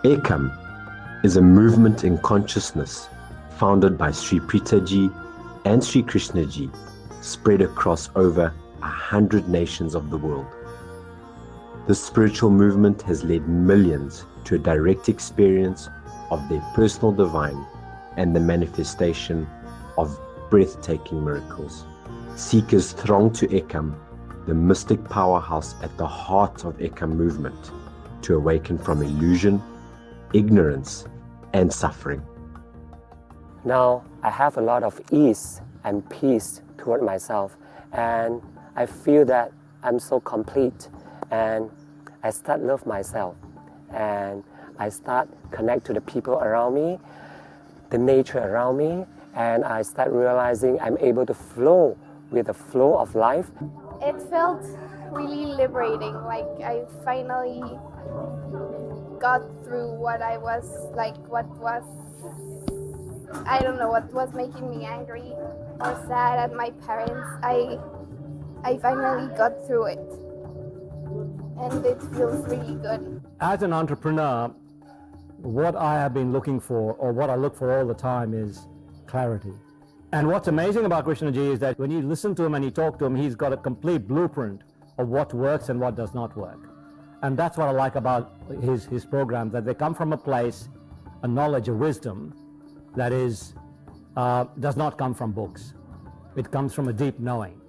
Ekam is a movement in consciousness founded by Sri Preethaji and Sri Krishnaji, spread across over 100 nations of the world. This spiritual movement has led millions to a direct experience of their personal divine and the manifestation of breathtaking miracles. Seekers throng to Ekam, the mystic powerhouse at the heart of Ekam movement, to awaken from illusion, ignorance, and suffering. Now I have a lot of ease and peace toward myself, and I feel that I'm so complete, and I start love myself, and I start connect to the people around me, the nature around me, and I start realizing I'm able to flow with the flow of life. It felt really liberating, like I finally got through what I was like, what was making me angry or sad at my parents. I finally got through it, and it feels really good. As an entrepreneur, what I have been looking for, or what I look for all the time, is clarity. And what's amazing about Krishnaji is that when you listen to him and you talk to him, he's got a complete blueprint of what works and what does not work. And that's what I like about his programs, that they come from a place, a knowledge, a wisdom that is does not come from books. It comes from a deep knowing.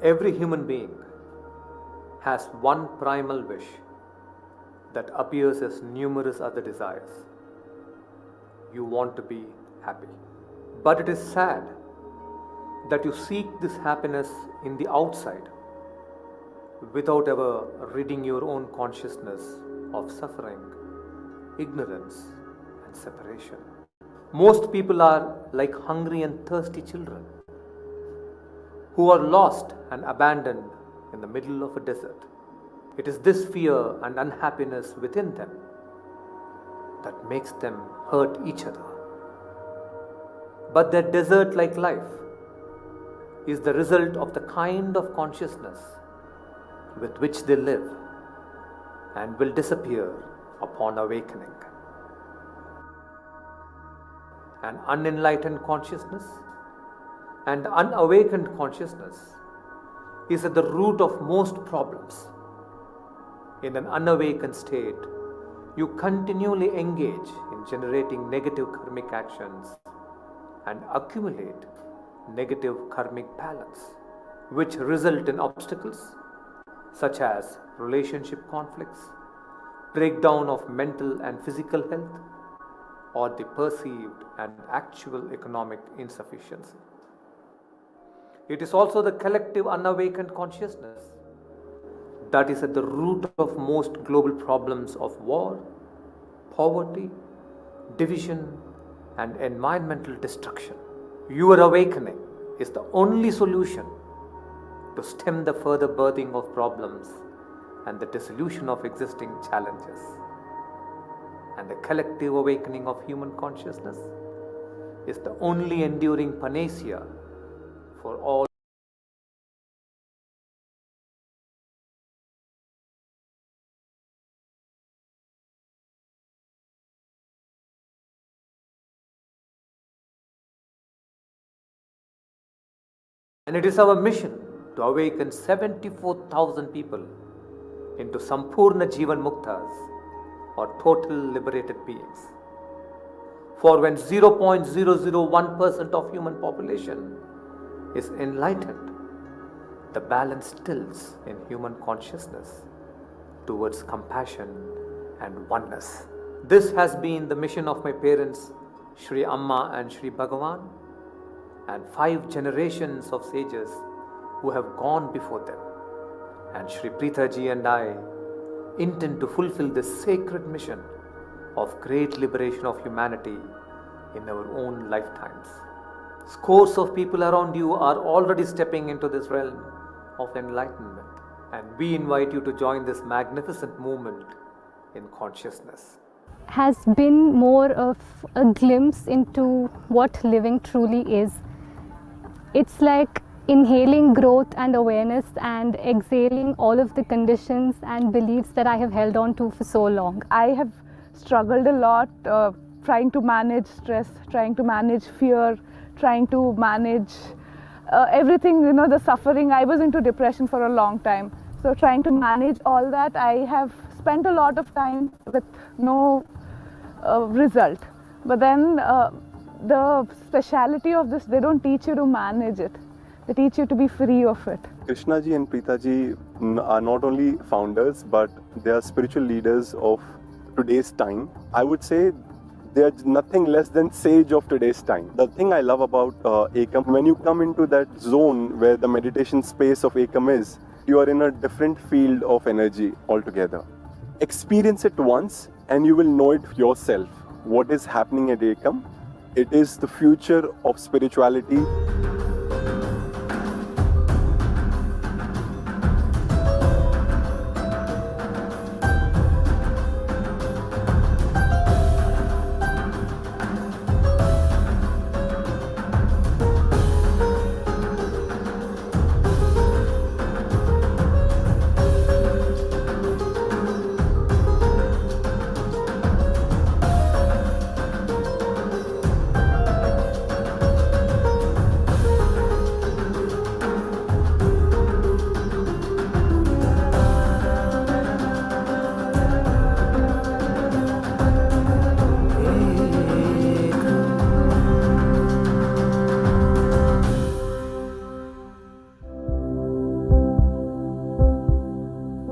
Every human being has one primal wish that appears as numerous other desires. You want to be happy. But it is sad that you seek this happiness in the outside without ever ridding your own consciousness of suffering, ignorance, and separation. Most people are like hungry and thirsty children who are lost and abandoned in the middle of a desert. It is this fear and unhappiness within them that makes them hurt each other. But their desert-like life is the result of the kind of consciousness with which they live and will disappear upon awakening. An unenlightened consciousness and unawakened consciousness is at the root of most problems. In an unawakened state, you continually engage in generating negative karmic actions and accumulate negative karmic balance, which result in obstacles such as relationship conflicts, breakdown of mental and physical health, or the perceived and actual economic insufficiency. It is also the collective unawakened consciousness that is at the root of most global problems of war, poverty, division, and environmental destruction. Your awakening is the only solution to stem the further birthing of problems and the dissolution of existing challenges. And the collective awakening of human consciousness is the only enduring panacea for all. And it is our mission to awaken 74,000 people into Sampurna Jivan Muktas, or total liberated beings. For when 0.001% of human population is enlightened, the balance tilts in human consciousness towards compassion and oneness. This has been the mission of my parents, Sri Amma and Sri Bhagavan, and 5 generations of sages who have gone before them. And Sri Preethaji and I intend to fulfill this sacred mission of great liberation of humanity in our own lifetimes. Scores of people around you are already stepping into this realm of enlightenment, and we invite you to join this magnificent movement in consciousness. Has been more of a glimpse into what living truly is. It's like inhaling growth and awareness and exhaling all of the conditions and beliefs that I have held on to for so long. I have struggled a lot trying to manage stress, trying to manage fear, trying to manage everything, the suffering. I was into depression for a long time. So trying to manage all that, I have spent a lot of time with no result. But then the speciality of this, they don't teach you to manage it. They teach you to be free of it. Krishnaji and Preethaji are not only founders, but they are spiritual leaders of today's time. I would say they are nothing less than sage of today's time. The thing I love about Ekam, when you come into that zone where the meditation space of Ekam is, you are in a different field of energy altogether. Experience it once and you will know it yourself. What is happening at Ekam? It is the future of spirituality.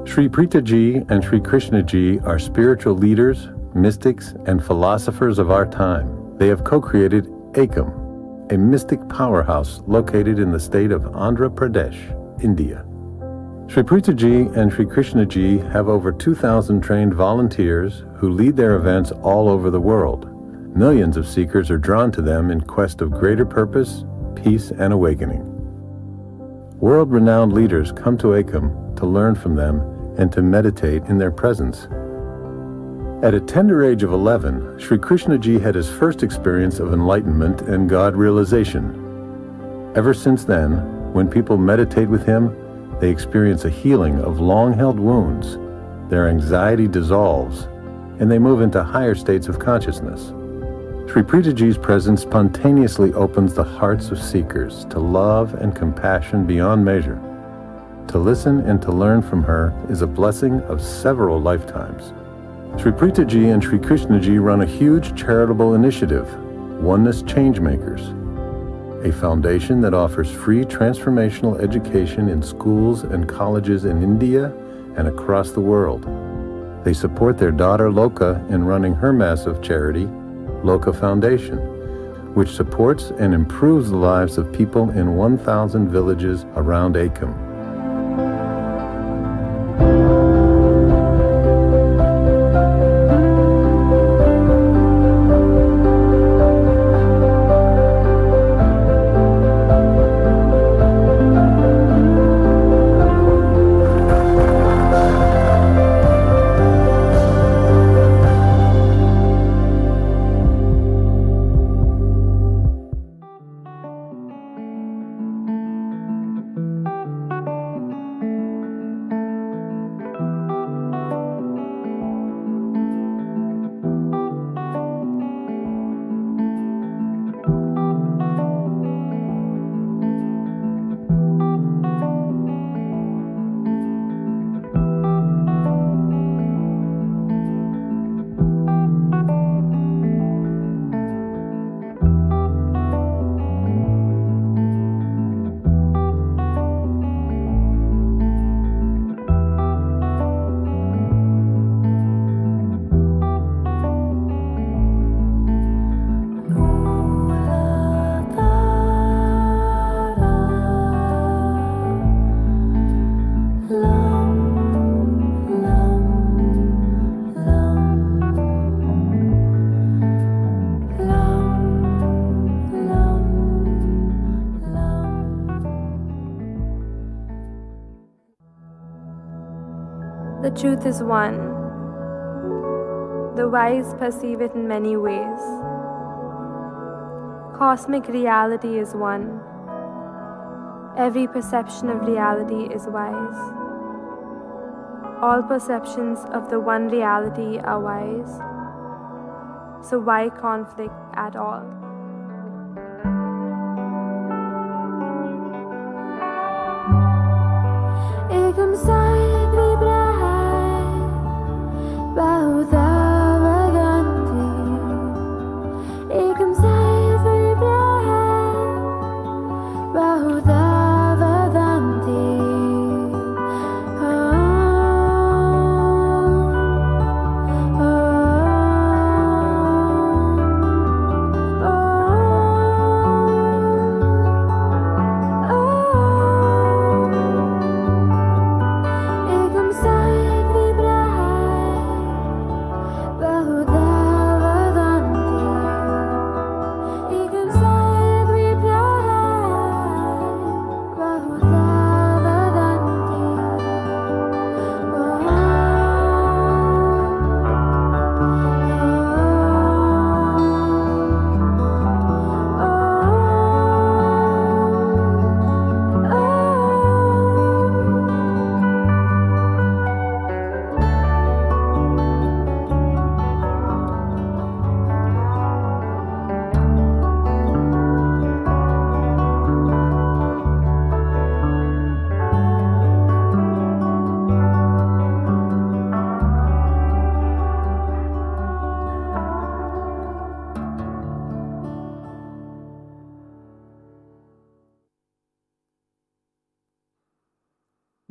Sri Preethaji and Sri Krishnaji are spiritual leaders, mystics, and philosophers of our time. They have co-created Ekam, a mystic powerhouse located in the state of Andhra Pradesh, India. Sri Preethaji and Sri Krishnaji have over 2,000 trained volunteers who lead their events all over the world. Millions of seekers are drawn to them in quest of greater purpose, peace, and awakening. World-renowned leaders come to Ekam to learn from them and to meditate in their presence. At a tender age of 11, Sri Krishnaji had his first experience of enlightenment and God realization. Ever since then, when people meditate with him, they experience a healing of long-held wounds, their anxiety dissolves, and they move into higher states of consciousness. Sri Preethaji's presence spontaneously opens the hearts of seekers to love and compassion beyond measure. To listen and to learn from her is a blessing of several lifetimes. Sri Preethaji and Sri Krishnaji run a huge charitable initiative, Oneness Changemakers, a foundation that offers free transformational education in schools and colleges in India and across the world. They support their daughter Loka in running her massive charity, Loka Foundation, which supports and improves the lives of people in 1,000 villages around Ekam. truth is one. The wise perceive it in many ways. Cosmic reality is one. Every perception of reality is wise. All perceptions of the one reality are wise. So why conflict at all? एकम साथ विप्रहार बहुधा वदन्ति एकम साथ विप्रहार बहुधा वदन्ति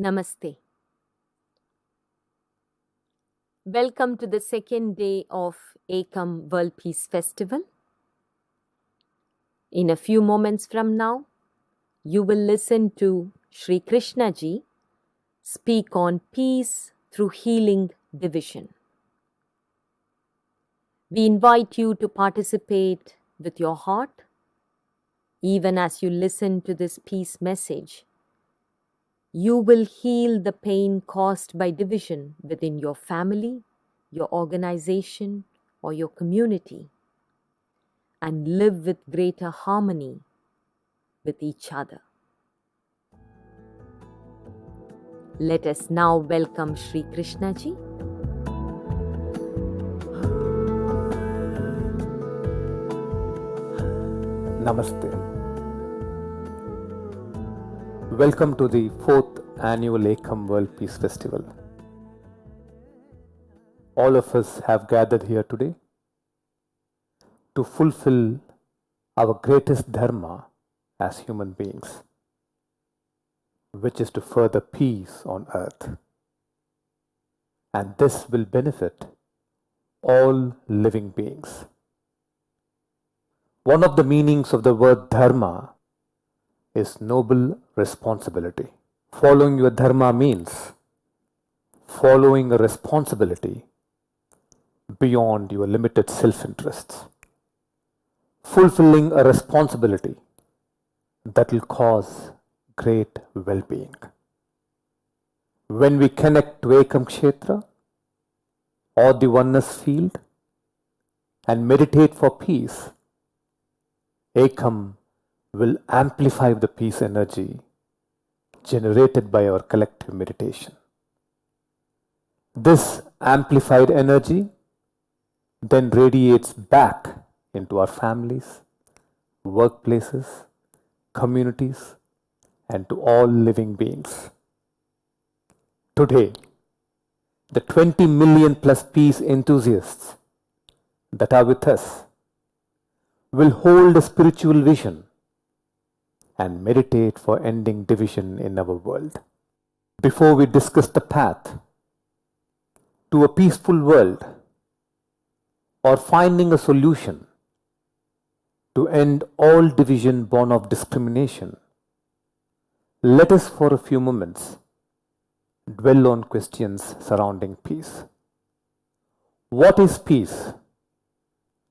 Namaste. Welcome to the second day of Ekam World Peace Festival. In a few moments from now, you will listen to Sri Krishnaji speak on peace through healing division. We invite you to participate with your heart, even as you listen to this peace message. You will heal the pain caused by division within your family, your organization, or your community, and live with greater harmony with each other. Let us now welcome Sri Krishnaji. Namaste. Welcome to the 4th annual Ekam World Peace Festival. All of us have gathered here today to fulfill our greatest dharma as human beings, which is to further peace on earth. And this will benefit all living beings. One of the meanings of the word dharma is noble responsibility. Following your dharma means following a responsibility beyond your limited self-interests. Fulfilling a responsibility that will cause great well-being. When we connect to Ekam Kshetra or the oneness field and meditate for peace, Ekam will amplify the peace energy generated by our collective meditation. This amplified energy then radiates back into our families, workplaces, communities, and to all living beings. Today, the 20 million plus peace enthusiasts that are with us will hold a spiritual vision and meditate for ending division in our world. Before we discuss the path to a peaceful world or finding a solution to end all division born of discrimination, let us for a few moments dwell on questions surrounding peace. What is peace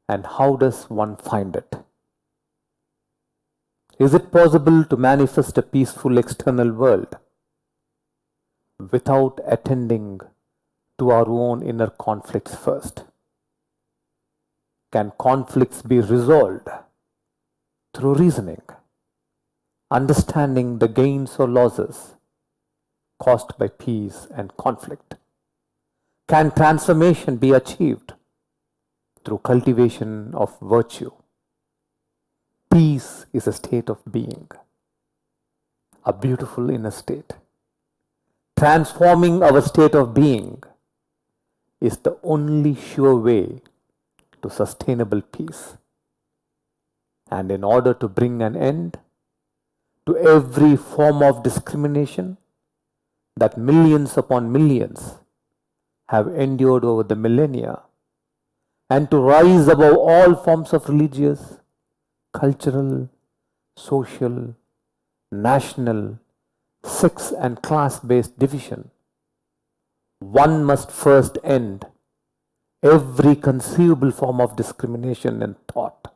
and how does one find it? Is it possible to manifest a peaceful external world without attending to our own inner conflicts first. Can conflicts be resolved through reasoning, understanding the gains or losses caused by peace and conflict? Can transformation be achieved through cultivation of virtue? Peace is a state of being, a beautiful inner state. Transforming our state of being is the only sure way to sustainable peace. And in order to bring an end to every form of discrimination that millions upon millions have endured over the millennia, and to rise above all forms of religious, cultural, social, national, sex and class-based division, one must first end every conceivable form of discrimination in thought.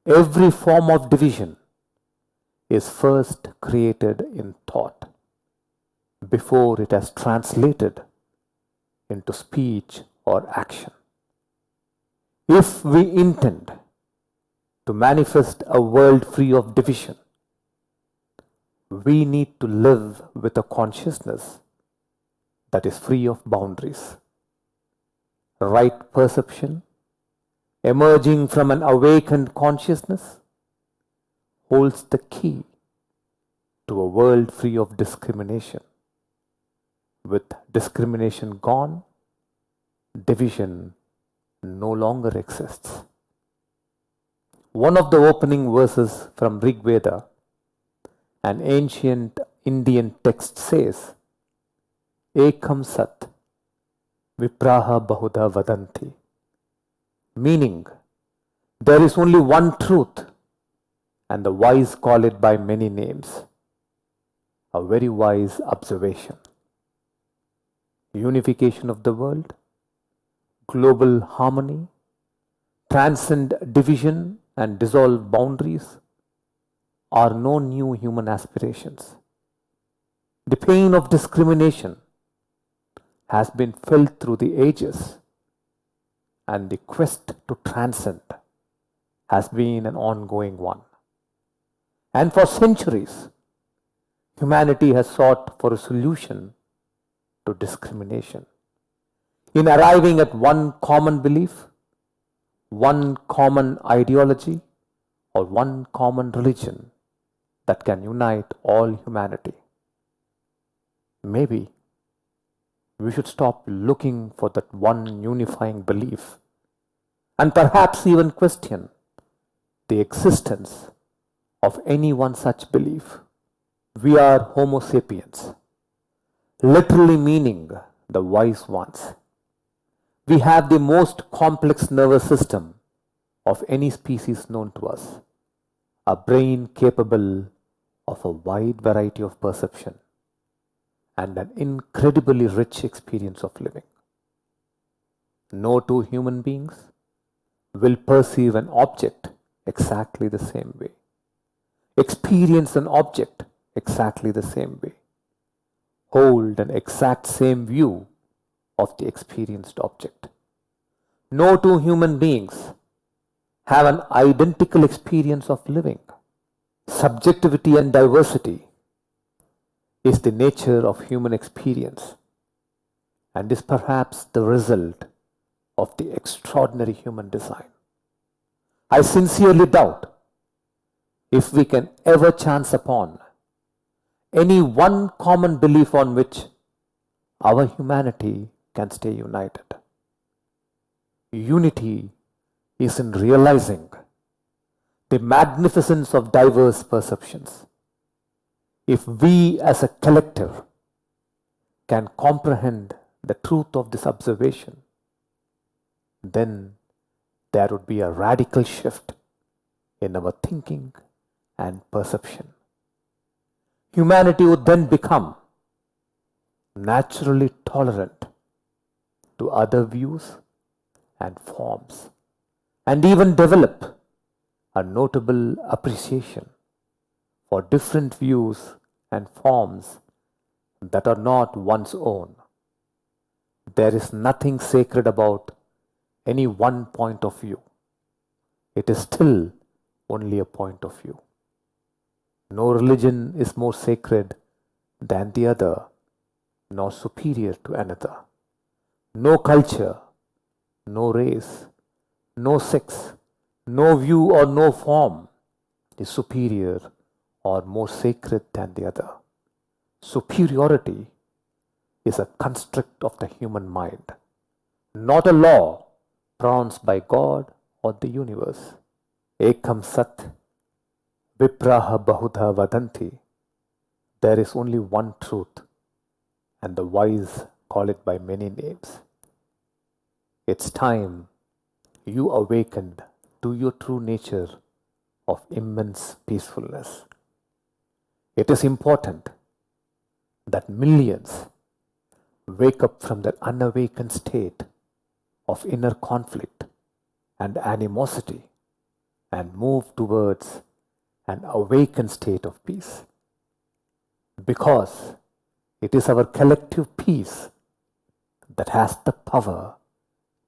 Every form of division is first created in thought before it has translated into speech or action. If we intend to manifest a world free of division, we need to live with a consciousness that is free of boundaries. Right perception, emerging from an awakened consciousness, holds the key to a world free of discrimination. With discrimination gone, division no longer exists. One of the opening verses from Rig Veda, an ancient Indian text, says, Ekam Sat Vipraha Bahuda Vadanti, meaning there is only one truth and the wise call it by many names. A very wise observation. Unification of the world, global harmony, transcend division and dissolve boundaries are no new human aspirations. The pain of discrimination has been felt through the ages, and the quest to transcend has been an ongoing one. And for centuries, humanity has sought for a solution to discrimination. In arriving at one common belief, one common ideology, or one common religion that can unite all humanity. Maybe we should stop looking for that one unifying belief and perhaps even question the existence of any one such belief. We are Homo sapiens, literally meaning the wise ones. We have the most complex nervous system of any species known to us, a brain capable of a wide variety of perception and an incredibly rich experience of living. No two human beings will perceive an object exactly the same way, experience an object exactly the same way, hold an exact same view of the experienced object. No two human beings have an identical experience of living. Subjectivity and diversity is the nature of human experience and is perhaps the result of the extraordinary human design. I sincerely doubt if we can ever chance upon any one common belief on which our humanity can stay united. Unity is in realizing the magnificence of diverse perceptions. If we as a collective can comprehend the truth of this observation, then there would be a radical shift in our thinking and perception. Humanity would then become naturally tolerant to other views and forms, and even develop a notable appreciation for different views and forms that are not one's own. There is nothing sacred about any one point of view. It is still only a point of view. No religion is more sacred than the other, nor superior to another. No culture, no race, no sex, no view or no form is superior or more sacred than the other. Superiority is a construct of the human mind, not a law pronounced by God or the universe. Ekam Sat Vipraha Bahudha Vadanti. There is only one truth, and the wise call it by many names. It's time you awakened to your true nature of immense peacefulness. It is important that millions wake up from their unawakened state of inner conflict and animosity and move towards an awakened state of peace. Because it is our collective peace that has the power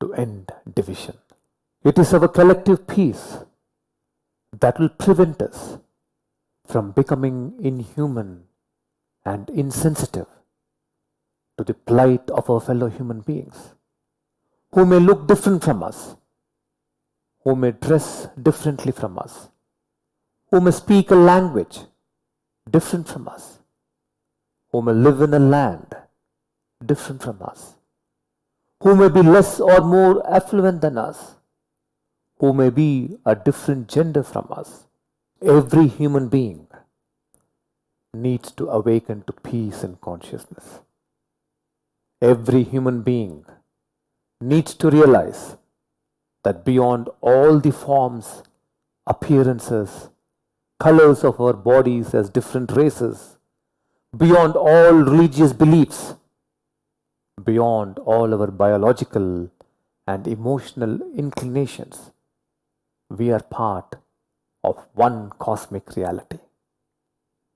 to end division. It is our collective peace that will prevent us from becoming inhuman and insensitive to the plight of our fellow human beings, who may look different from us, who may dress differently from us, who may speak a language different from us, who may live in a land different from us, who may be less or more affluent than us, who may be a different gender from us. Every human being needs to awaken to peace and consciousness. Every human being needs to realize that beyond all the forms, appearances, colors of our bodies as different races, beyond all religious beliefs, beyond all our biological and emotional inclinations, we are part of one cosmic reality,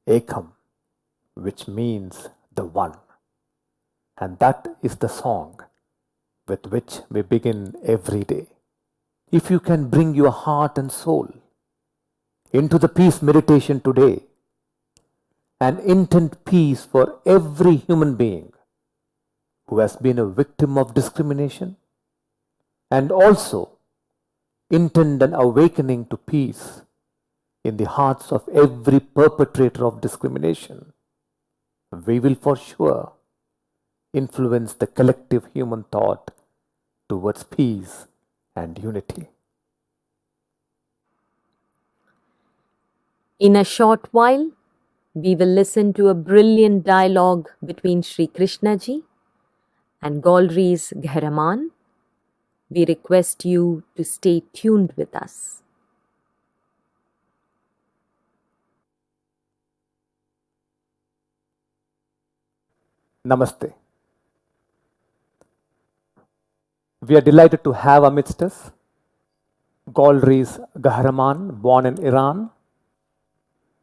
Ekam, which means the one. And that is the song with which we begin every day. If you can bring your heart and soul into the peace meditation today and intend peace for every human being who has been a victim of discrimination, and also intend an awakening to peace in the hearts of every perpetrator of discrimination, we will for sure influence the collective human thought towards peace and unity. In a short while, we will listen to a brilliant dialogue between Sri Krishnaji and Golri's Gharaman. We request you to stay tuned with us. Namaste. We are delighted to have amidst us Golri's Gharaman, born in Iran,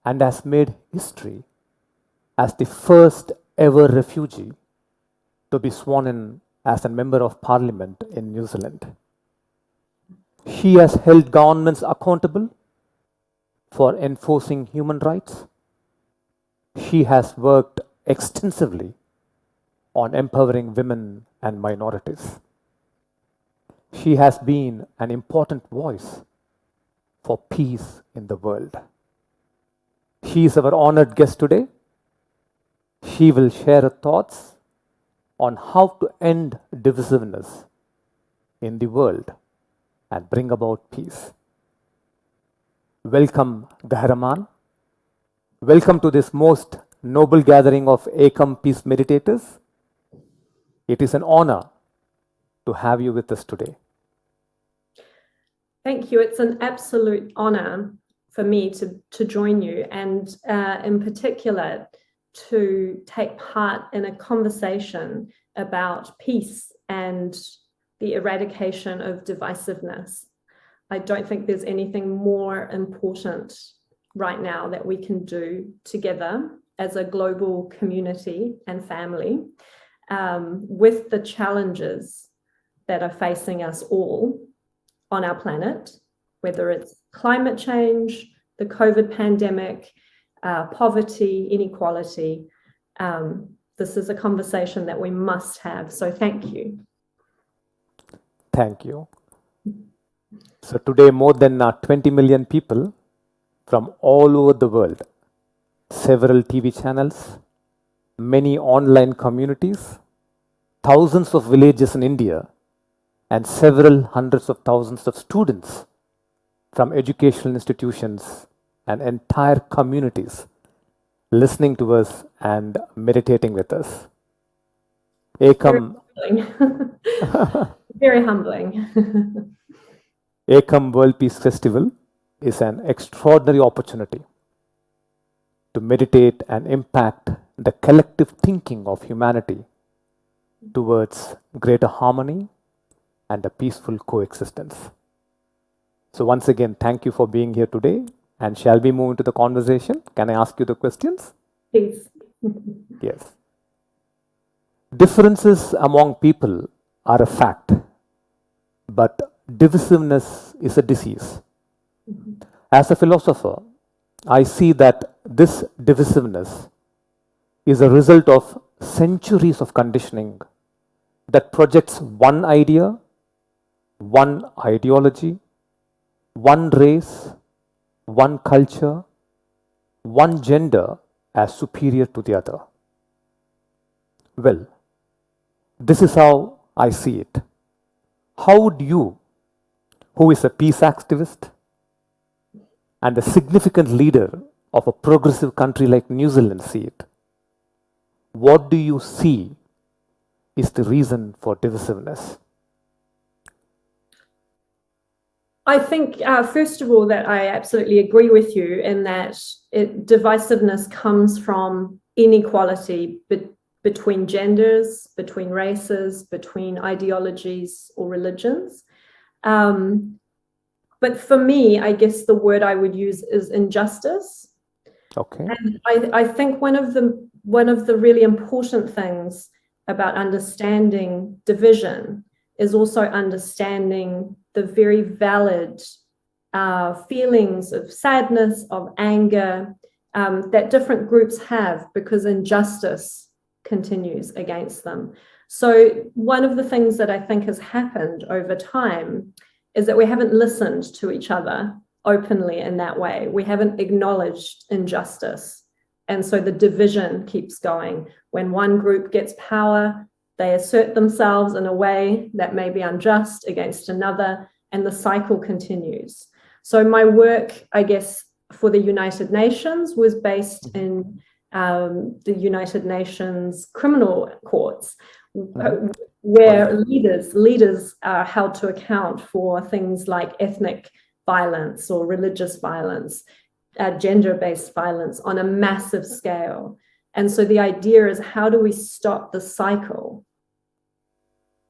and has made history as the first ever refugee to be sworn in as a member of parliament in New Zealand. He has held governments accountable for enforcing human rights. He has worked extensively on empowering women and minorities. He has been an important voice for peace in the world. He is our honored guest today. He will share her thoughts on how to end divisiveness in the world and bring about peace. Welcome, Gharaman. Welcome to this most noble gathering of Ekam Peace Meditators. It is an honor to have you with us today. Thank you. It's an absolute honor for me to join you, and in particular to take part in a conversation about peace and the eradication of divisiveness. I don't think there's anything more important right now that we can do together as a global community and family with the challenges that are facing us all on our planet, whether it's climate change, the COVID pandemic, poverty, inequality. This is a conversation that we must have. So thank you. Thank you. So today, more than 20 million people from all over the world, several TV channels, many online communities, thousands of villages in India, and several hundreds of thousands of students from educational institutions and entire communities listening to us and meditating with us. Ekam, very humbling. Ekam World Peace Festival is an extraordinary opportunity to meditate and impact the collective thinking of humanity towards greater harmony and a peaceful coexistence. So once again, thank you for being here today. And shall we move into the conversation? Can I ask you the questions? Please. Yes. Differences among people are a fact, but divisiveness is a disease. As a philosopher, I see that this divisiveness is a result of centuries of conditioning that projects one idea, one ideology, one race, one culture, one gender as superior to the other. Well, this is how I see it. How would you, who is a peace activist and a significant leader of a progressive country like New Zealand, see it? What do you see is the reason for divisiveness? I think, first of all, that I absolutely agree with you in that divisiveness comes from inequality between genders, between races, between ideologies or religions. But for me, I guess the word I would use is injustice. Okay. And I think one of the really important things about understanding division is also understanding the very valid feelings of sadness, of anger that different groups have because injustice continues against them. So one of the things that I think has happened over time is that we haven't listened to each other openly in that way. We haven't acknowledged injustice. And so the division keeps going. When one group gets power, they assert themselves in a way that may be unjust against another, and the cycle continues. So my work, I guess, for the United Nations was based in the United Nations criminal courts, where leaders are held to account for things like ethnic violence or religious violence, gender-based violence on a massive scale. And so the idea is, how do we stop the cycle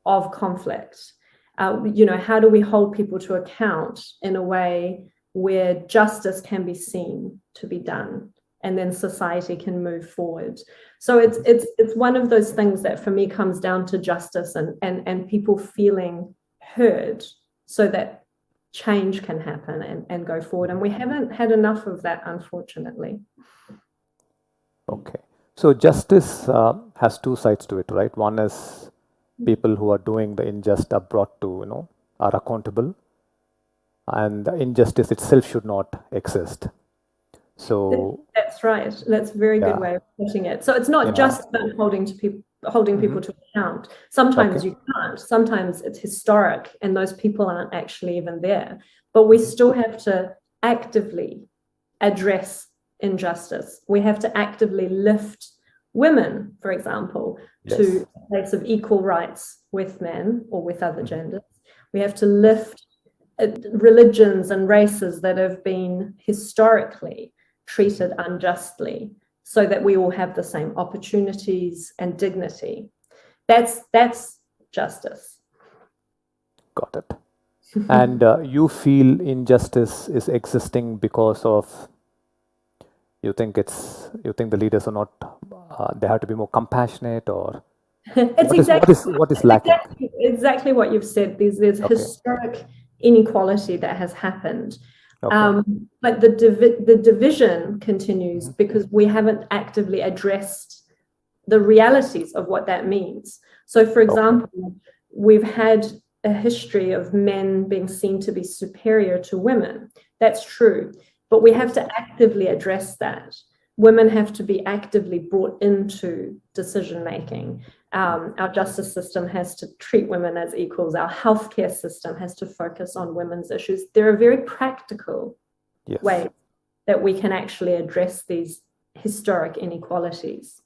of conflict? How do we hold people to account in a way where justice can be seen to be done, and then society can move forward? So it's one of those things that for me comes down to justice and people feeling heard, so that change can happen and go forward. And we haven't had enough of that, unfortunately. Okay. So justice has two sides to it, right? One is people who are doing the injustice are brought to, are accountable, and the injustice itself should not exist. So that's right. That's a very good way of putting it. So it's not just about holding people to account. Sometimes you can't. Sometimes it's historic, and those people aren't actually even there. But we still have to actively address injustice. We have to actively lift women, for example, to a place of equal rights with men or with other genders. We have to lift religions and races that have been historically treated unjustly, so that we all have the same opportunities and dignity. That's justice. Got it. And you feel injustice is existing because of, you think the leaders are not, they have to be more compassionate, or It's What is lacking? exactly what you've said. There's Okay. historic inequality that has happened. Okay. But the division continues because we haven't actively addressed the realities of what that means. So, for example, we've had a history of men being seen to be superior to women. That's true, but we have to actively address that. Women have to be actively brought into decision making. Our justice system has to treat women as equals. Our healthcare system has to focus on women's issues. There are very practical ways that we can actually address these historic inequalities.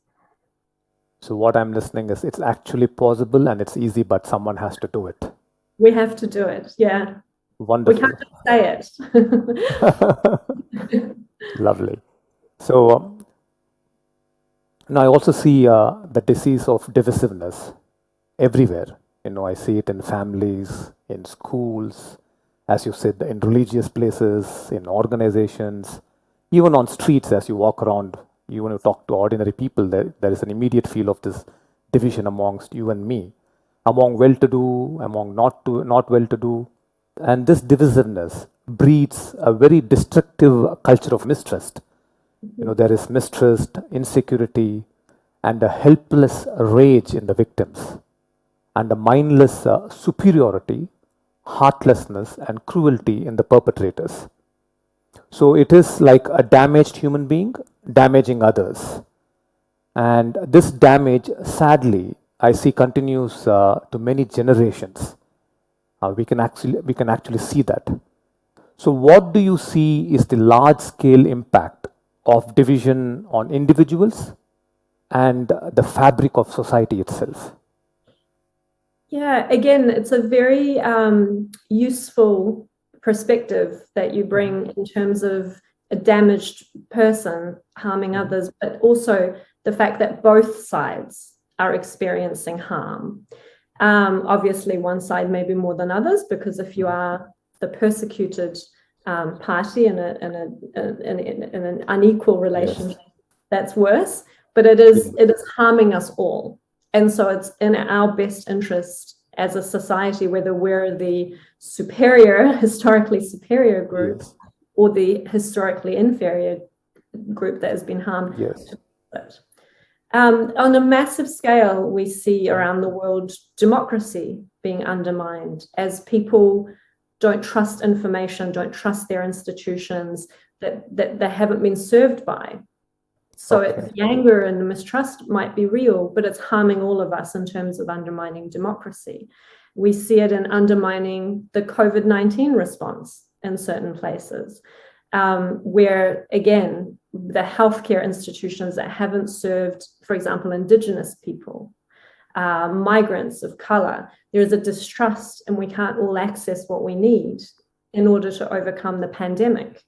So what I'm listening is it's actually possible and it's easy, but someone has to do it. We have to do it. Yeah. Wonderful. We can't just say it. Lovely. So now I also see the disease of divisiveness everywhere. I see it in families, in schools, as you said, in religious places, in organizations, even on streets as you walk around. You want to talk to ordinary people, there is an immediate feel of this division amongst you and me, among well-to-do, among not well-to-do. And this divisiveness breeds a very destructive culture of mistrust. There is mistrust, insecurity, and a helpless rage in the victims, and a mindless superiority, heartlessness, and cruelty in the perpetrators. So it is like a damaged human being damaging others. And this damage, sadly, I see continues to many generations. We can actually see that. So what do you see is the large-scale impact of division on individuals and the fabric of society itself? Yeah, again, it's a very useful perspective that you bring in terms of a damaged person harming others, but also the fact that both sides are experiencing harm. Obviously, one side may be more than others, because if you are the persecuted party in an unequal relationship, that's worse. But it is harming us all, and so it's in our best interest as a society, whether we're the historically superior group, or the historically inferior group that has been harmed. On a massive scale, we see around the world democracy being undermined as people don't trust information, don't trust their institutions that they haven't been served by. So the anger and the mistrust might be real, but it's harming all of us in terms of undermining democracy. We see it in undermining the COVID-19 response in certain places, where, again, the healthcare institutions that haven't served, for example, Indigenous people, migrants of color, there's a distrust, and we can't all access what we need in order to overcome the pandemic.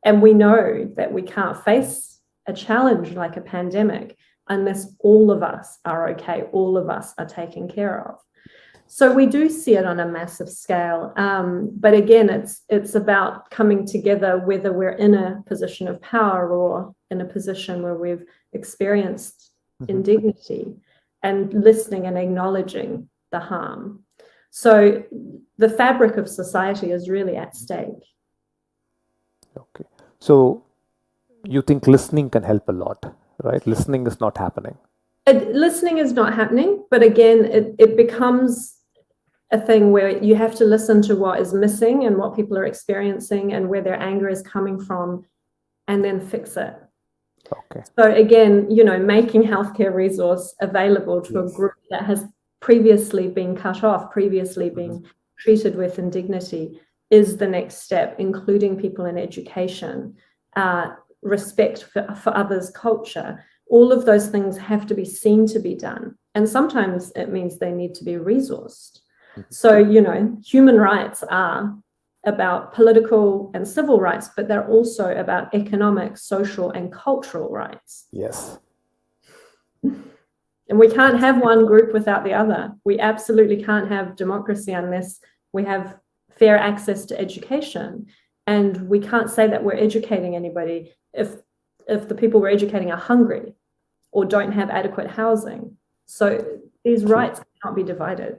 And we know that we can't face a challenge like a pandemic unless all of us are okay, all of us are taken care of. So we do see it on a massive scale. But again, it's about coming together, whether we're in a position of power or in a position where we've experienced indignity, and listening and acknowledging the harm. So the fabric of society is really at stake. Okay. So you think listening can help a lot, right? Listening is not happening. Listening is not happening, but again, it becomes a thing where you have to listen to what is missing and what people are experiencing and where their anger is coming from, and then fix it. Okay. So again, making healthcare resource available to a group that has previously been cut off, previously been treated with indignity, is the next step, including people in education, respect for others' culture. All of those things have to be seen to be done. And sometimes it means they need to be resourced. So, human rights are about political and civil rights, but they're also about economic, social, and cultural rights. Yes. And we can't have one group without the other. We absolutely can't have democracy unless we have fair access to education. And we can't say that we're educating anybody if the people we're educating are hungry or don't have adequate housing. So these rights cannot be divided.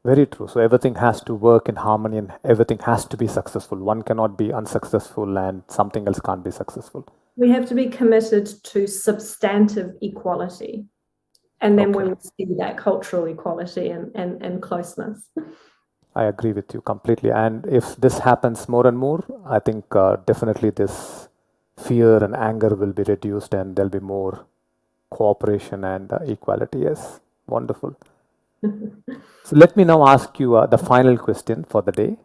Very true. So everything has to work in harmony and everything has to be successful. One cannot be unsuccessful and something else can't be successful. We have to be committed to substantive equality. And then we will see that cultural equality and closeness. I agree with you completely. And if this happens more and more, I think definitely this fear and anger will be reduced and there'll be more cooperation and equality. Yes, wonderful. So let me now ask you the final question for the day.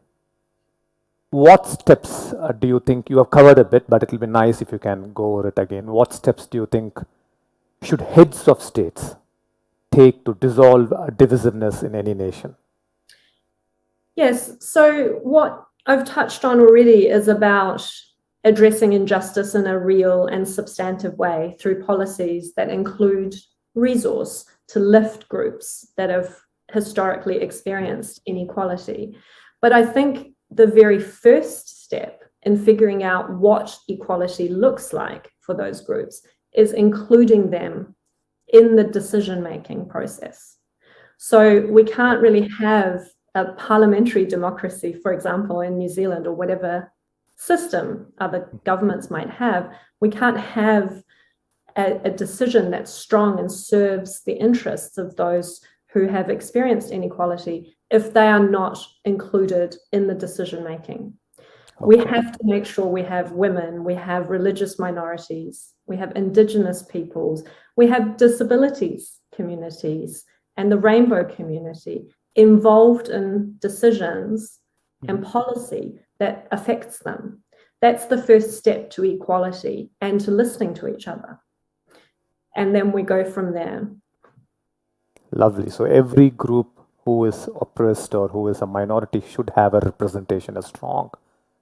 What steps do you think, you have covered a bit, but it will be nice if you can go over it again. What steps do you think should heads of states take to dissolve divisiveness in any nation? Yes, so what I've touched on already is about addressing injustice in a real and substantive way through policies that include resource to lift groups that have historically experienced inequality. But I think the very first step in figuring out what equality looks like for those groups is including them in the decision-making process. So we can't really have a parliamentary democracy, for example, in New Zealand or whatever system other governments might have. We can't have a decision that's strong and serves the interests of those who have experienced inequality if they are not included in the decision making. We have to make sure we have women, we have religious minorities, we have Indigenous peoples, we have disabilities communities and the rainbow community involved in decisions and policy that affects them. That's the first step to equality and to listening to each other. And then we go from there. Lovely. So every group who is oppressed or who is a minority should have a representation, a strong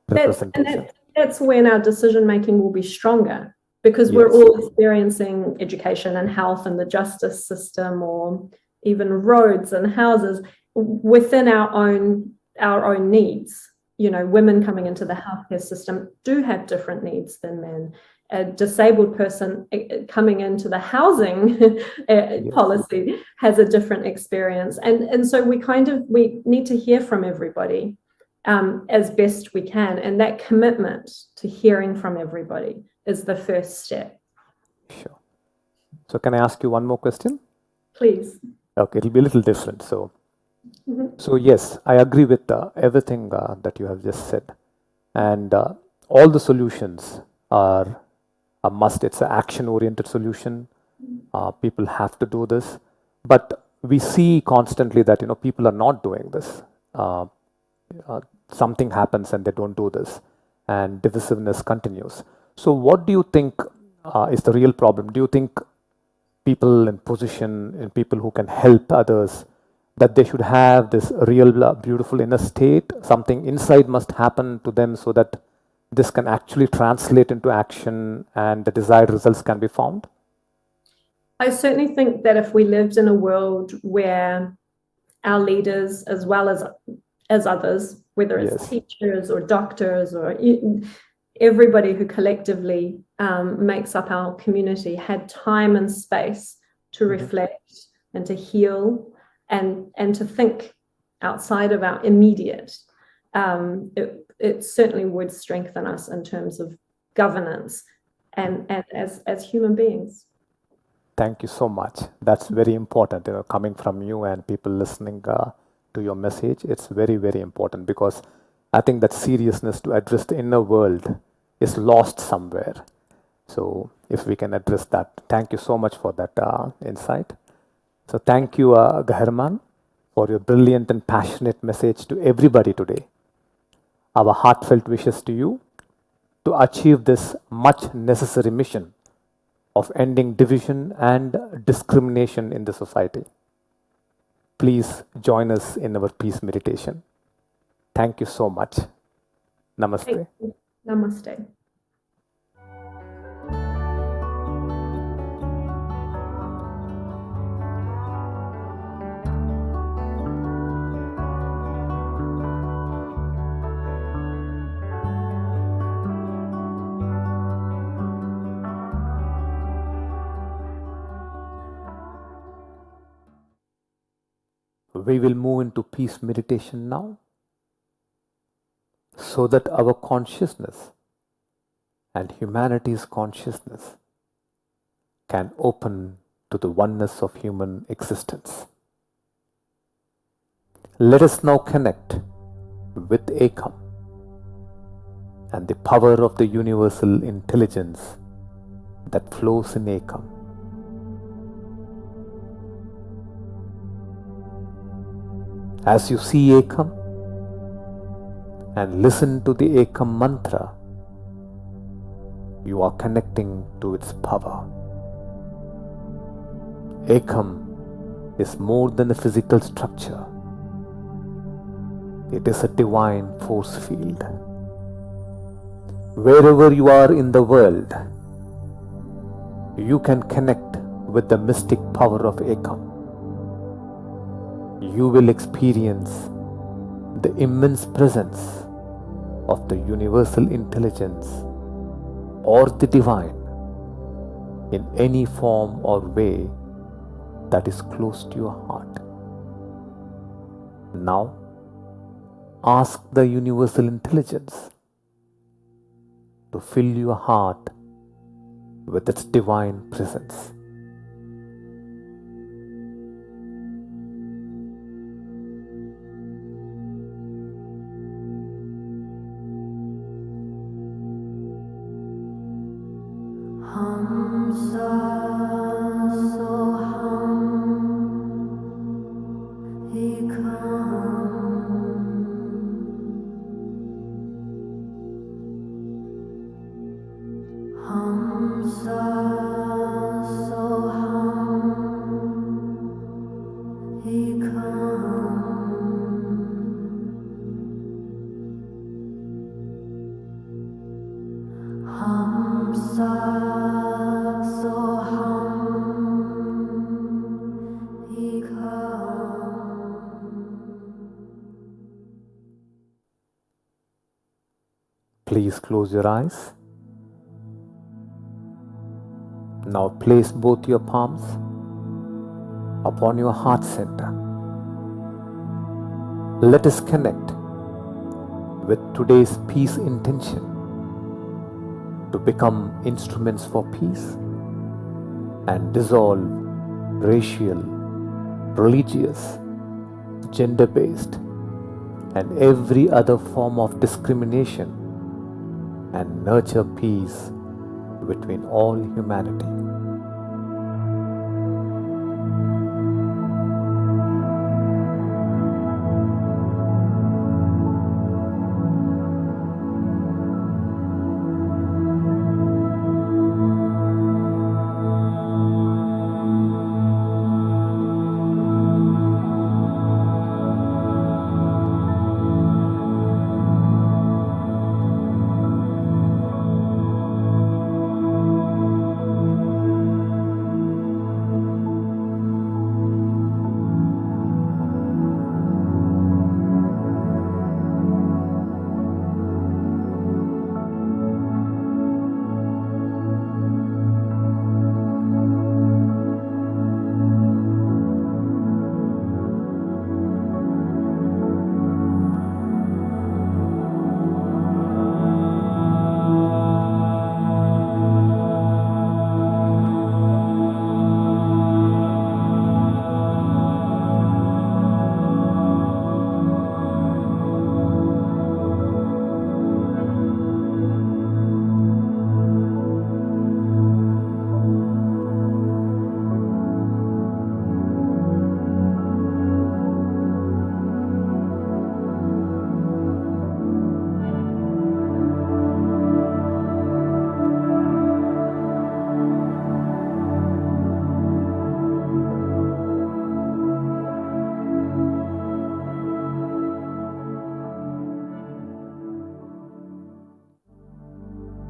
representation. That's when our decision making will be stronger, because we're all experiencing education and health and the justice system, or even roads and houses within our own needs. You know, women coming into the healthcare system do have different needs than men. A disabled person coming into the housing policy has a different experience. And so we need to hear from everybody as best we can. And that commitment to hearing from everybody is the first step. Sure. So can I ask you one more question? Please. Okay, it'll be a little different. So, so yes, I agree with everything that you have just said. And all the solutions are a must. It's an action-oriented solution. People have to do this. But we see constantly that, people are not doing this. Something happens and they don't do this. And divisiveness continues. So what do you think is the real problem? Do you think people in position and people who can help others, that they should have this real beautiful inner state? Something inside must happen to them so that this can actually translate into action and the desired results can be found? I certainly think that if we lived in a world where our leaders, as well as others, whether it's teachers or doctors or everybody who collectively makes up our community, had time and space to reflect and to heal and to think outside of our immediate, it certainly would strengthen us in terms of governance and as human beings. Thank you so much. That's very important, coming from you and people listening to your message. It's very, very important, because I think that seriousness to address the inner world is lost somewhere. So if we can address that, thank you so much for that insight. So thank you, Gaherman, for your brilliant and passionate message to everybody today. Our heartfelt wishes to you to achieve this much necessary mission of ending division and discrimination in the society. Please join us in our peace meditation. Thank you so much. Namaste. Namaste. We will move into peace meditation now, so that our consciousness and humanity's consciousness can open to the oneness of human existence. Let us now connect with Ekam and the power of the universal intelligence that flows in Ekam. As you see Ekam and listen to the Ekam mantra, you are connecting to its power. Ekam is more than a physical structure. It is a divine force field. Wherever you are in the world, you can connect with the mystic power of Ekam. You will experience the immense presence of the universal intelligence or the divine in any form or way that is close to your heart. Now, ask the universal intelligence to fill your heart with its divine presence. Please close your eyes. Now place both your palms upon your heart center. Let us connect with today's peace intention to become instruments for peace and dissolve racial, religious, gender-based, and every other form of discrimination, and nurture peace between all humanity.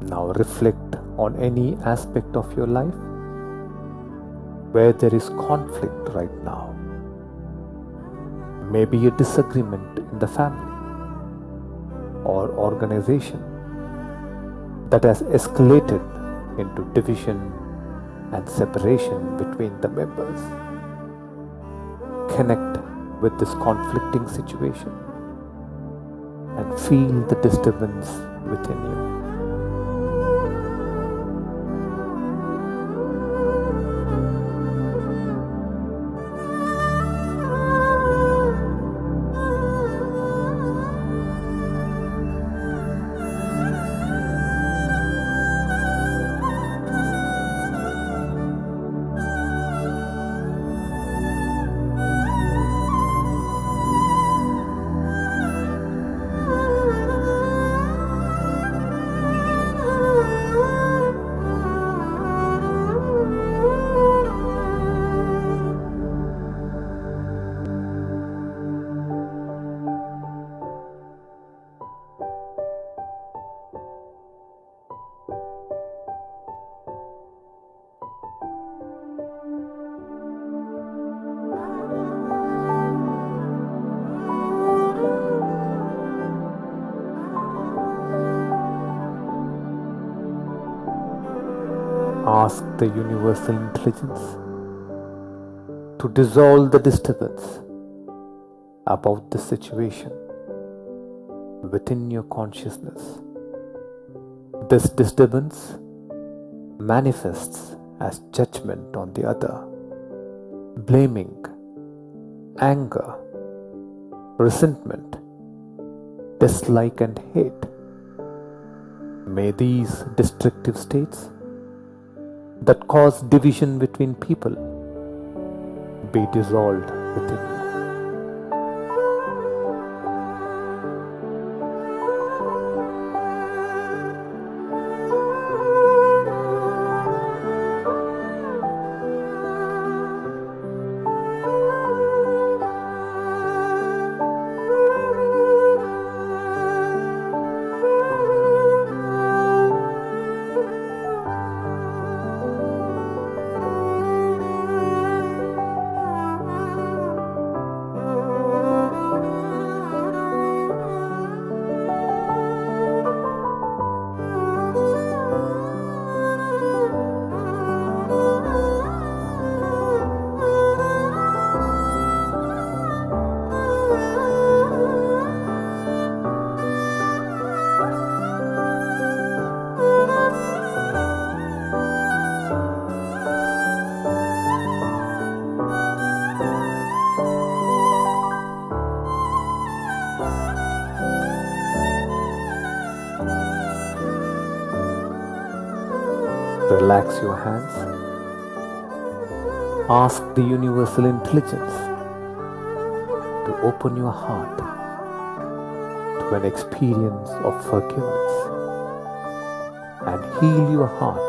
Now reflect on any aspect of your life where there is conflict right now. Maybe a disagreement in the family or organization that has escalated into division and separation between the members. Connect with this conflicting situation and feel the disturbance within you. Ask the universal intelligence to dissolve the disturbance about the situation within your consciousness. This disturbance manifests as judgment on the other, blaming, anger, resentment, dislike and hate. May these destructive states that cause division between people be dissolved within you. Relax your hands. Ask the universal intelligence to open your heart to an experience of forgiveness and heal your heart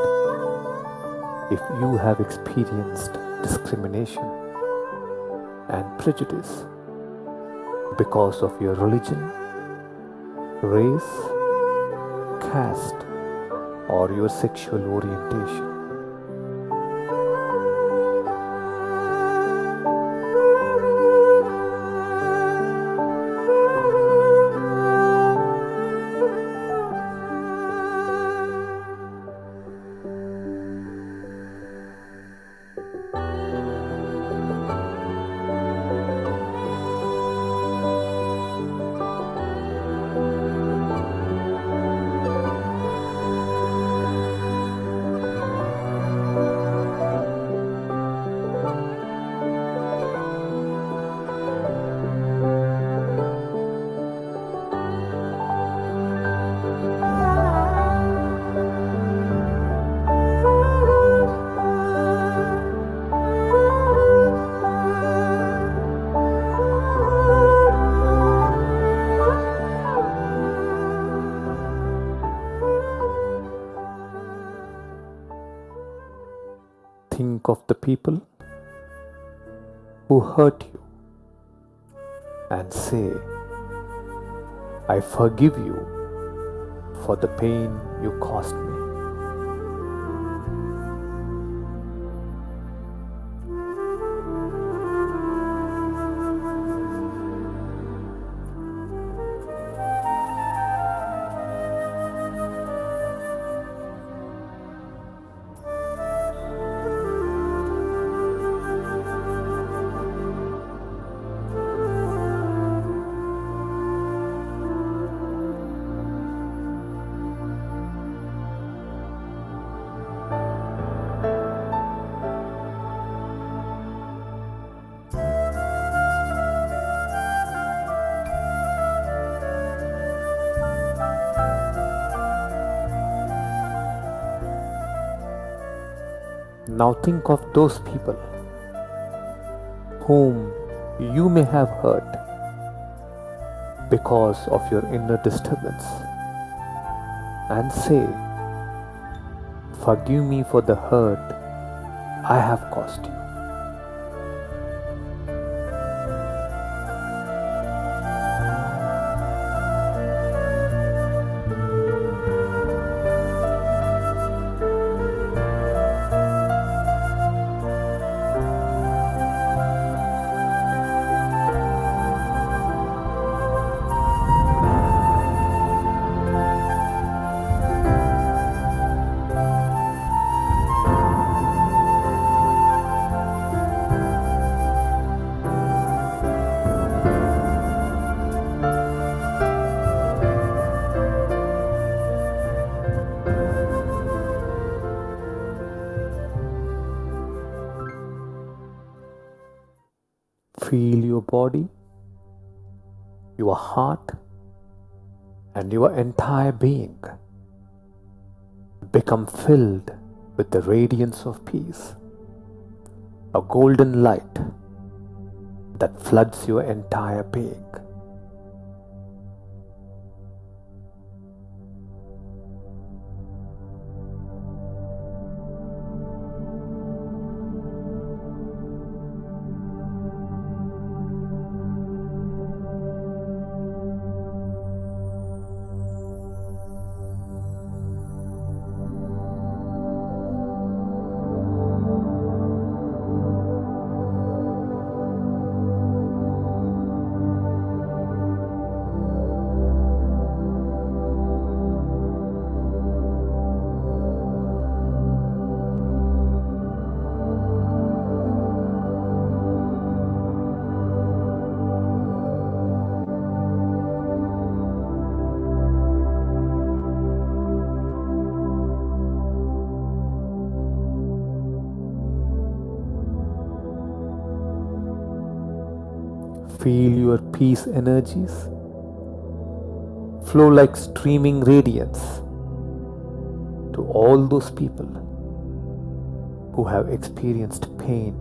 if you have experienced discrimination and prejudice because of your religion, race, caste, or your sexual orientation. Think of the people who hurt you and say, I forgive you for the pain you caused me. Now think of those people whom you may have hurt because of your inner disturbance, and say, "Forgive me for the hurt I have caused you." Feel your body, your heart, and your entire being become filled with the radiance of peace, a golden light that floods your entire being. Feel your peace energies flow like streaming radiance to all those people who have experienced pain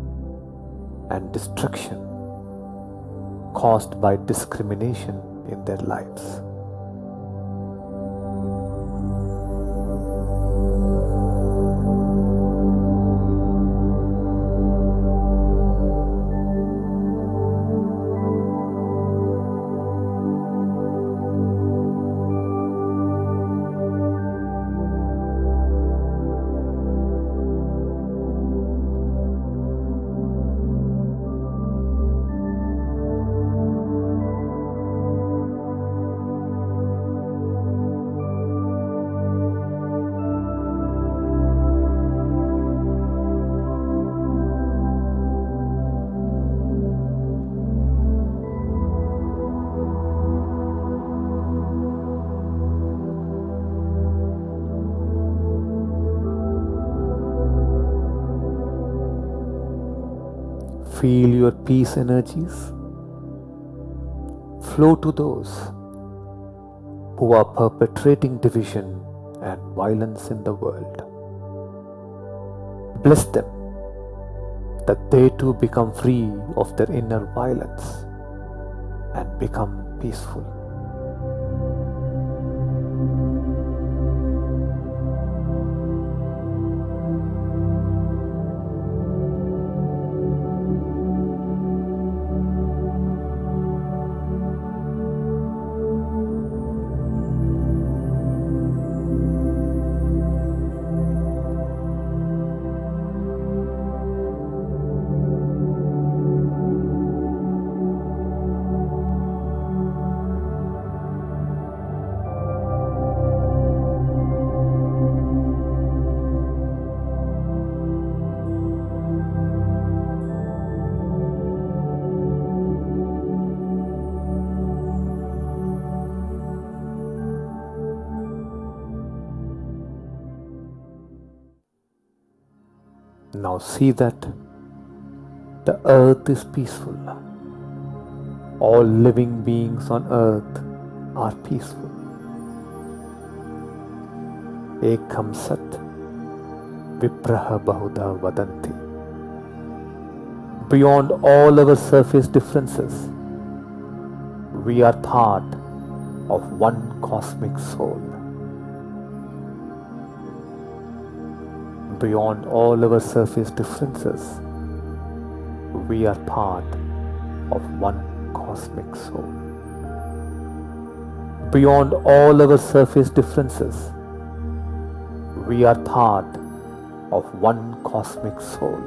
and destruction caused by discrimination in their lives. Feel your peace energies flow to those who are perpetrating division and violence in the world. Bless them that they too become free of their inner violence and become peaceful. Now see that the earth is peaceful. All living beings on earth are peaceful. Ekam Sat, Vipraha Bahuda Vadanti. Beyond all our surface differences, we are part of one cosmic soul. Beyond all our surface differences, we are part of one cosmic soul. Beyond all our surface differences, we are part of one cosmic soul.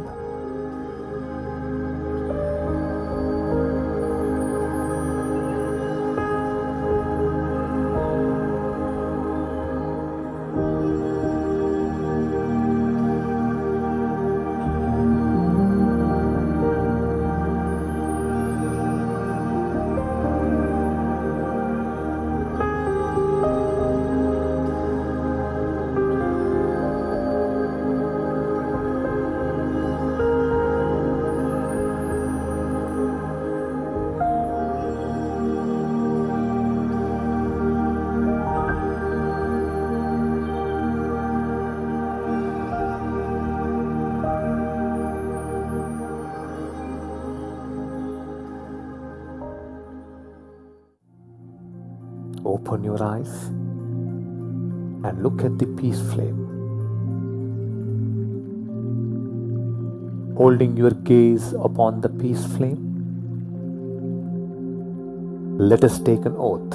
Open your eyes and look at the peace flame. Holding your gaze upon the peace flame, let us take an oath.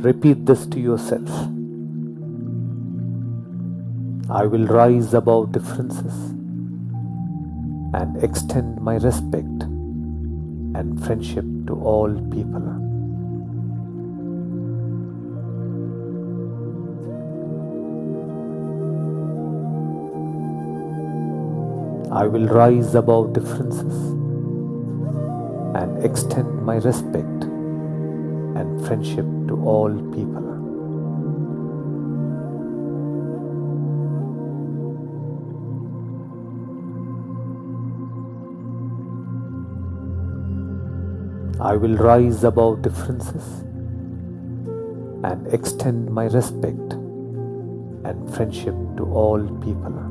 Repeat this to yourself. I will rise above differences and extend my respect and friendship to all people. I will rise above differences and extend my respect and friendship to all people. I will rise above differences and extend my respect and friendship to all people.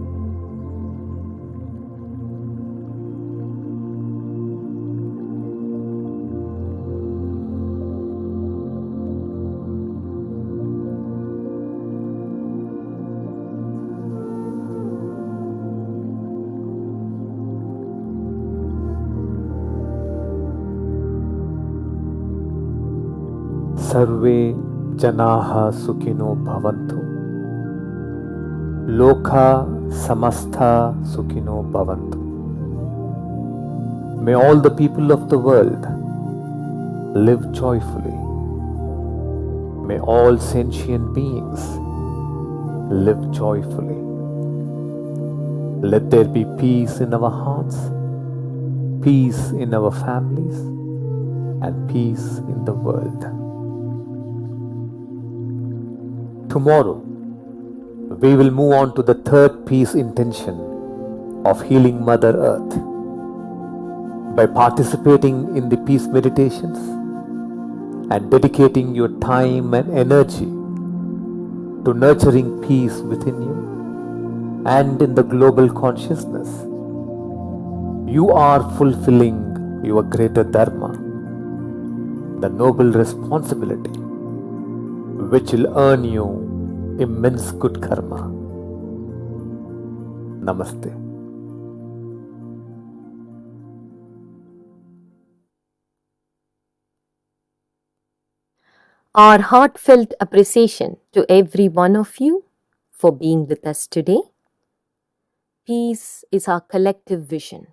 Sarve janaha sukhino bhavantu. Loka samastha sukhino bhavantu. May all the people of the world live joyfully. May all sentient beings live joyfully. Let there be peace in our hearts, peace in our families, and peace in the world. Tomorrow, we will move on to the third peace intention of healing Mother Earth. By participating in the peace meditations and dedicating your time and energy to nurturing peace within you and in the global consciousness, you are fulfilling your greater dharma, the noble responsibility which will earn you immense good karma. Namaste. Our heartfelt appreciation to every one of you for being with us today. Peace is our collective vision.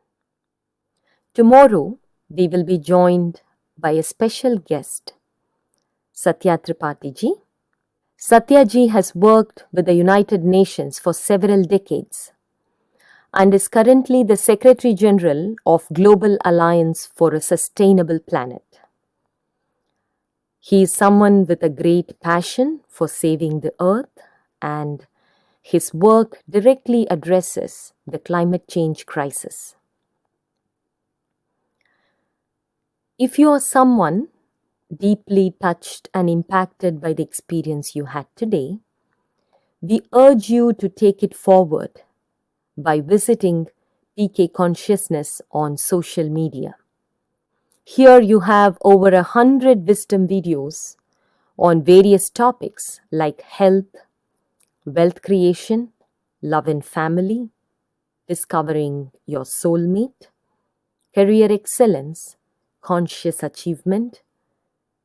Tomorrow, we will be joined by a special guest, Satya Tripathi ji. Satya ji has worked with the United Nations for several decades and is currently the Secretary General of Global Alliance for a Sustainable Planet. He is someone with a great passion for saving the earth, and his work directly addresses the climate change crisis. If you are someone deeply touched and impacted by the experience you had today, we urge you to take it forward by visiting PK Consciousness on social media. Here you have over 100 wisdom videos on various topics like health, wealth creation, love and family, discovering your soulmate, career excellence, conscious achievement,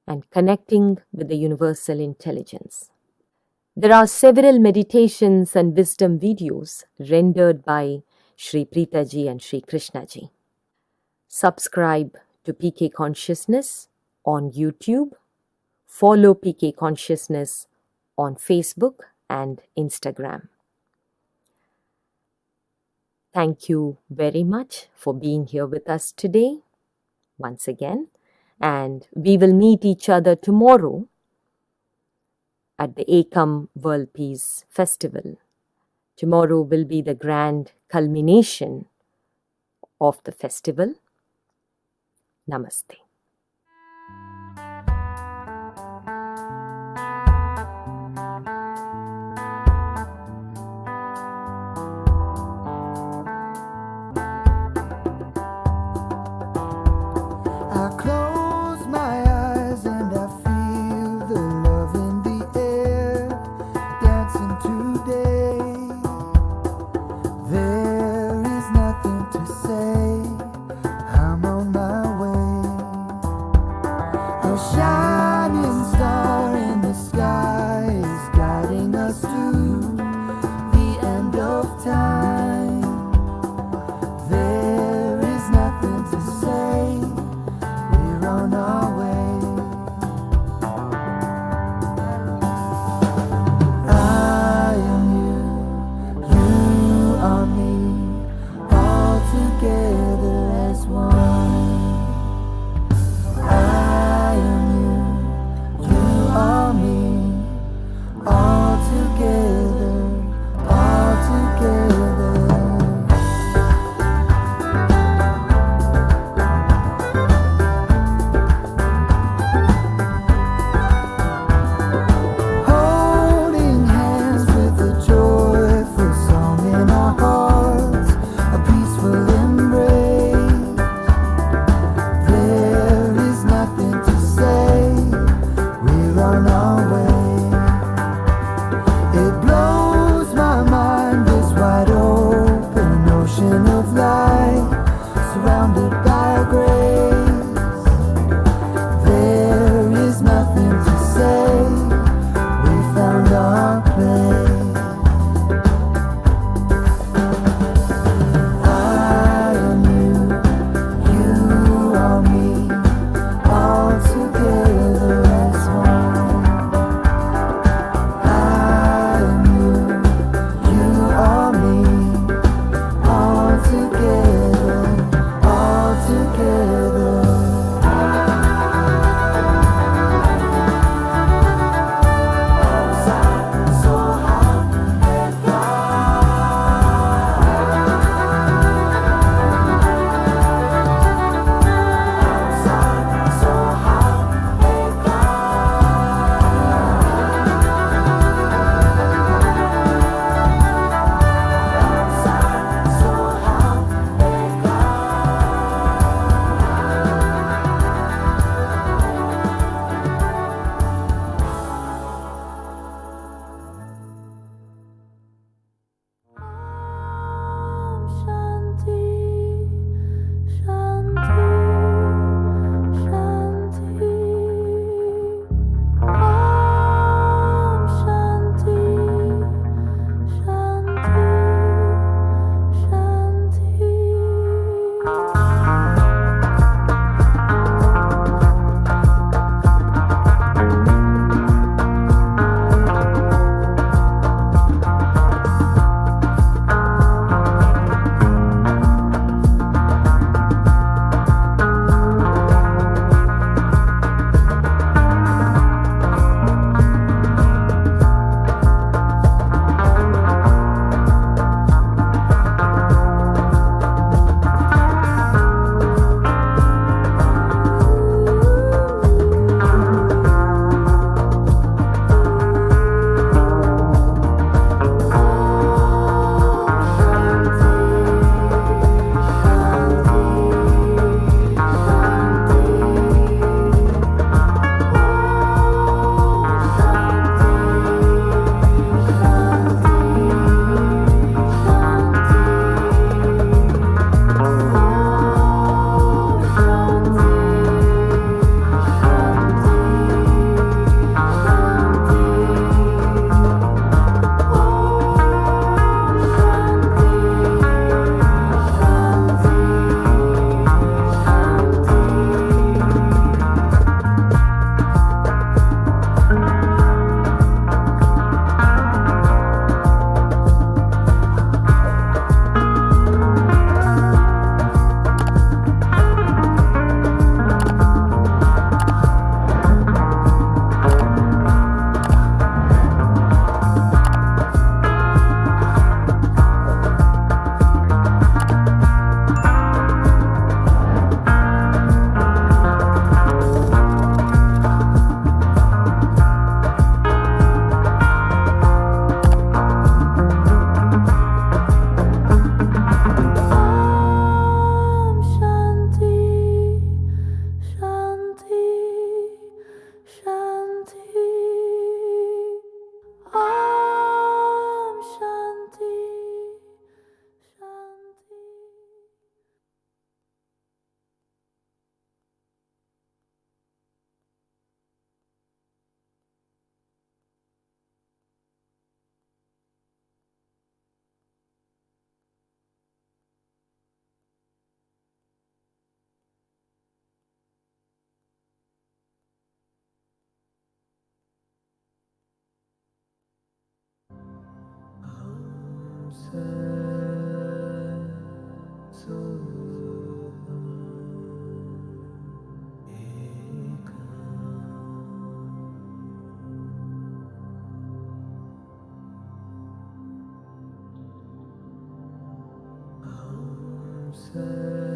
and connecting with the universal intelligence. There are several meditations and wisdom videos rendered by Sri Preethaji and Sri Krishnaji. Subscribe to PK Consciousness on YouTube. Follow PK Consciousness on Facebook and Instagram. Thank you very much for being here with us today, once again, and we will meet each other tomorrow at the Ekam World Peace Festival. Tomorrow will be the grand culmination of the festival. Namaste. I close my eyes and I feel the love in the air, dancing today. There is nothing to say, I'm on my way. A shining star in the sky is guiding us to the end of time. There is nothing to say, we're on our way. I am you, you are me, all together as one. I am you, you are me, all together, all together. Holding hands with a joyful song in our hearts, a peaceful embrace. There is nothing to say, we're on our way. It blows my mind, this wide open ocean of light, surrounded by grace. There is nothing to say, we found our place. I am you, you are me, all together as one. I am you are me, all together, all together. Say